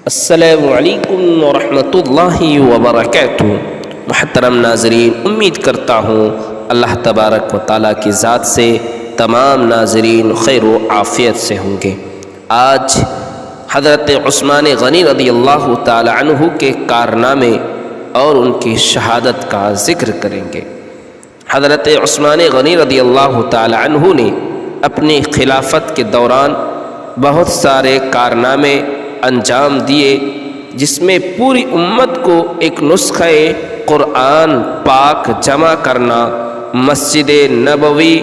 السلام علیکم ورحمۃ اللہ وبرکاتہ۔ محترم ناظرین، امید کرتا ہوں اللہ تبارک و تعالیٰ کی ذات سے تمام ناظرین خیر و عافیت سے ہوں گے۔ آج حضرت عثمان غنی رضی اللہ تعالی عنہ کے کارنامے اور ان کی شہادت کا ذکر کریں گے۔ حضرت عثمان غنی رضی اللہ تعالی عنہ نے اپنی خلافت کے دوران بہت سارے کارنامے انجام دیے، جس میں پوری امت کو ایک نسخہ قرآن پاک جمع کرنا، مسجد نبوی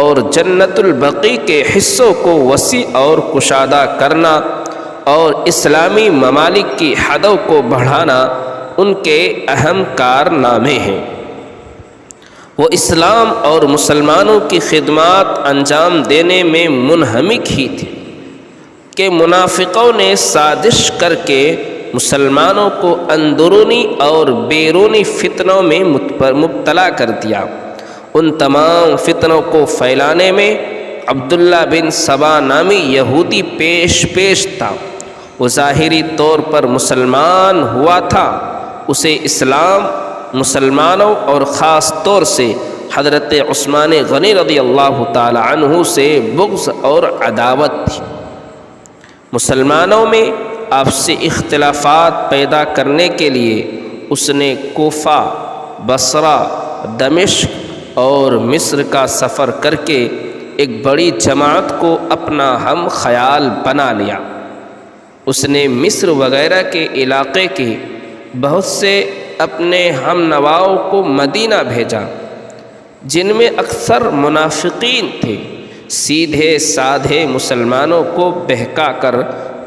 اور جنت البقیع کے حصوں کو وسیع اور کشادہ کرنا اور اسلامی ممالک کی حدوں کو بڑھانا ان کے اہم کارنامے ہیں۔ وہ اسلام اور مسلمانوں کی خدمات انجام دینے میں منہمک ہی تھے کہ منافقوں نے سازش کر کے مسلمانوں کو اندرونی اور بیرونی فتنوں میں مبتلا کر دیا۔ ان تمام فتنوں کو پھیلانے میں عبداللہ بن سبا نامی یہودی پیش تھا۔ وہ ظاہری طور پر مسلمان ہوا تھا، اسے اسلام، مسلمانوں اور خاص طور سے حضرت عثمان غنی رضی اللہ تعالی عنہ سے بغض اور عداوت تھی۔ مسلمانوں میں آپسی اختلافات پیدا کرنے کے لیے اس نے کوفہ، بصرہ، دمشق اور مصر کا سفر کر کے ایک بڑی جماعت کو اپنا ہم خیال بنا لیا۔ اس نے مصر وغیرہ کے علاقے کے بہت سے اپنے ہم نواؤں کو مدینہ بھیجا، جن میں اکثر منافقین تھے۔ سیدھے سادھے مسلمانوں کو بہکا کر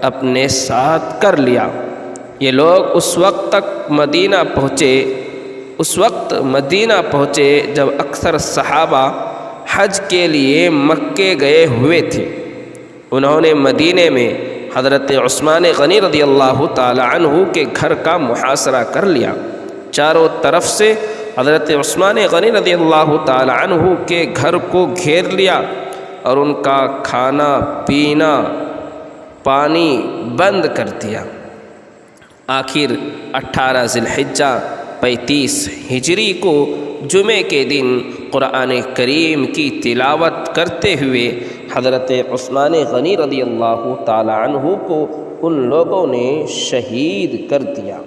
اپنے ساتھ کر لیا۔ یہ لوگ اس وقت مدینہ پہنچے جب اکثر صحابہ حج کے لیے مکے گئے ہوئے تھے۔ انہوں نے مدینے میں حضرت عثمان غنی رضی اللہ تعالی عنہ کے گھر کا محاصرہ کر لیا۔ چاروں طرف سے حضرت عثمان غنی رضی اللہ تعالی عنہ کے گھر کو گھیر لیا اور ان کا کھانا پینا، پانی بند کر دیا۔ آخر 18 ذی الحجہ 35 ہجری کو جمعے کے دن قرآن کریم کی تلاوت کرتے ہوئے حضرت عثمان غنی رضی اللہ تعالی عنہ کو ان لوگوں نے شہید کر دیا۔